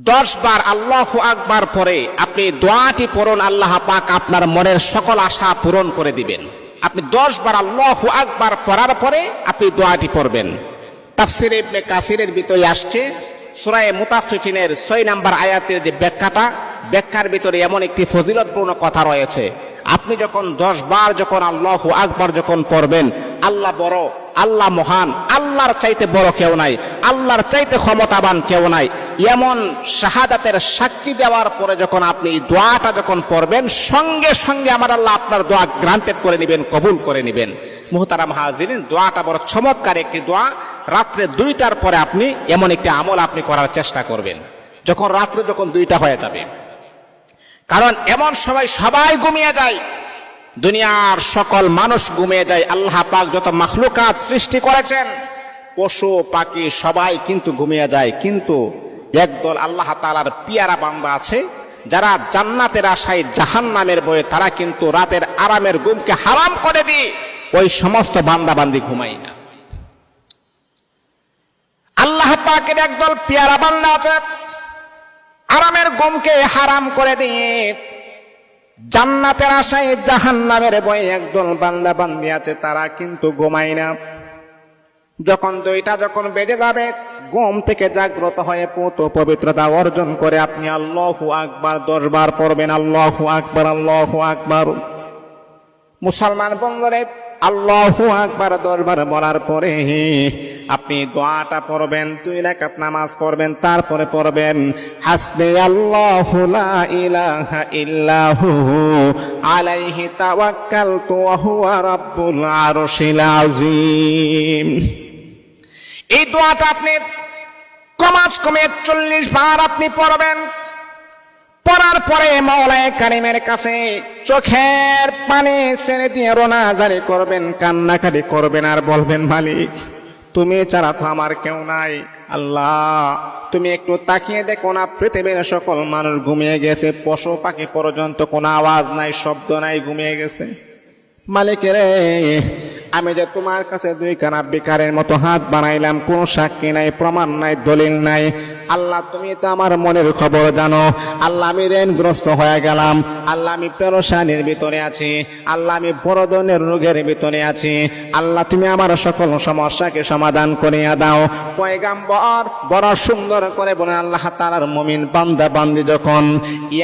10 বার আল্লাহু আকবার পরে আপনি দোয়াটি পড়ুন, আল্লাহ পাক আপনার মনের সকল আশা পূরণ করে দিবেন। আপনি 10 বার আল্লাহু আকবার পড়ার পরে আপনি দোয়াটি পড়বেন। তাফসীর ইবনে কাসিরের ভিতরে আসছে সূরা মুতাফফিফিনের 6 নম্বর আয়াতের যে ব্যাখ্যার ভিতরে এমন একটি ফজিলতপূর্ণ কথা রয়েছে। আপনি যখন 10 বার যখন আল্লাহু আকবার যখন পড়বেন, আল্লাহ বড়, আল্লাহ মহান, আল্লাহর চাইতে বড় কেউ নাই, আল্লাহর চাইতে ক্ষমতাবান কেউ নাই, এমন শাহাদাতের সাক্ষী দেওয়ার পরে যখন আপনি এই দোয়াটা যখন পড়বেন, সঙ্গে সঙ্গে আমার আল্লাহ আপনার দোয়া গ্রান্টেড করে নেবেন, কবুল করে নেবেন। মুহতারাম হাজিরিন, দোয়াটা বড় চমৎকার একটি দোয়া। রাত্রে 2টার পরে আপনি এমন একটি আমল আপনি করার চেষ্টা করবেন, যখন রাত্রে যখন 2টা হয়ে যাবে। কারণ এমন সময় সবাই ঘুমিয়ে যায়, দুনিয়ার সকল মানুষ ঘুমিয়ে যায়। আল্লাহ পাক যত মাখলুকাত সৃষ্টি করেছেন, পশু পাখি সবাই কিন্তু ঘুমিয়ে যায়, কিন্তু একদল আল্লাহ তাআলার পিয়ারা বান্দা আছে যারা জান্নাতের আশায় জাহান্নামের ভয়ে তারা কিন্তু রাতের আরামের ঘুমকে হারাম করে দিয়ে ওই সমস্ত বান্দা বান্দি ঘুমায় না। আল্লাহ পাকের একদল পিয়ারা বান্দা আছে, আরামের ঘুমকে হারাম করে দিয়ে জান্নাতের আশায় জাহান্নামের ভয়ে একদল বান্দা বান্দি আছে, তারা কিন্তু ঘুমায় না। যখন 2টা যখন বেজে যাবে, ঘুম থেকে জাগ্রত হয়ে পবিত্রতা অর্জন করে আপনি আল্লাহু আকবার 10 বার পড়বেন। আল্লাহু আকবার, আল্লাহু আকবার। মুসলমান বন্ধুরে, আল্লাহু আকবার 10 বার বলার পরে আপনি দোয়াটা পড়বেন, 2 রাকাত নামাজ পড়বেন, তারপরে পড়বেন হাসবি আল্লাহু লা ইলাহা ইল্লাহু আলাইহি তাওয়াক্কালতু ওয়া হুয়া রাব্বুল আরশিল আযীম। এই দোয়াটা আপনি কমাস কমে 40 বার আপনি পড়বেন। পড়ার পরে মাওলায়ে কারিমের কাছে চোখের পানি ছেড়ে দিয়ে রোনাজারি করবেন, কান্নাকাটি করবেন, আর বলবেন, মালিক তুমি ছাড়া তো আমার কেউ নাই। আল্লাহ তুমি একটু তাকিয়ে দেখো না, পৃথিবীর সকল মানুষ ঘুমিয়ে গেছে, পশু পাখি পর্যন্ত কোনো আওয়াজ নাই, শব্দ নাই, ঘুমিয়ে গেছে। মালিক রে, আমি যে তোমার কাছে 2 কানা বেকারের মতো হাত বানাইলাম, কোন সাক্ষী নাই, প্রমাণ নাই, দলিল নাই। আল্লাহ তুমি তো আমার মনের খবর জানো। আল্লাহ আমি ঋণগ্রস্ত হয়ে গেলাম, আল্লাহ আমি পেরেশানির ভিতরে আছি, আল্লাহ আমি বড় ধরনের রোগের ভিতরে আছি। আল্লাহ তুমি আমার সকল সমস্যাকে সমাধান করিয়া দাও। পয়গাম্বর বড় সুন্দর করে বলেন, আল্লাহ তাআলার মুমিন বান্দা বান্দি যখন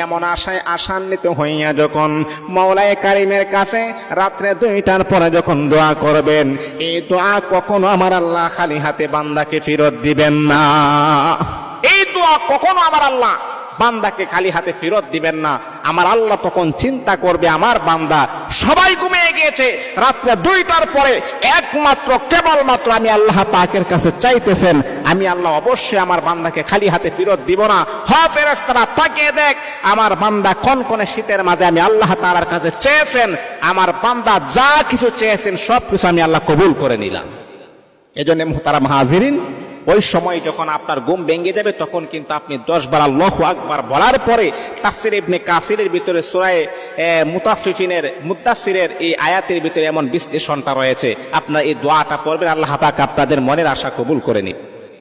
এমন আশায় আশান্বিত হইয়া যখন মাওলায়ে কারিমের কাছে রাত্রে 2টার পরে যখন দোয়া করবেন, এই দোয়া কখনো আমার আল্লাহ খালি হাতে বান্দাকে ফেরত দিবেন না। এই দোয়া কখনো আমার আল্লাহ বান্দাকে খালি হাতে ফেরত দিবেন না। আমার আল্লাহ তখন চিন্তা করবে, আমার বান্দা সবাই ঘুমিয়ে গিয়েছে, রাত্রে 2টার পরে একমাত্র কেবলমাত্র আমি আল্লাহ পাকের কাছে চাইতেছেন, আমি আল্লাহ অবশ্যই আমার বান্দাকে খালি হাতে ফেরত দিব না। ফেরেশতারা তাকিয়ে দেখ, আমার বান্দা কনকনে শীতের মাঝে আমি আল্লাহ তাআলার কাছে চেয়েছেন, আমার বান্দা যা কিছু চেয়েছেন সব কিছু আমি আল্লাহ কবুল করে নিলাম। এজন্য মুহতারাম হাজিরিন, ওই সময় যখন আপনার ঘুম ভেঙে যাবে, তখন কিন্তু আপনি 10 বার আল্লাহু আকবার বলার পরে তাফসীর ইবনে কাসিরের ভিতরে সূরা মুতাফফিফিনের মুদ্দাসসিরের এই আয়াতের ভিতরে এমন বিশ্লেষণটা রয়েছে, আপনারা এই দোয়াটা পড়বেন, আল্লাহ পাক আপনাদের মনের আশা কবুল করে নিন।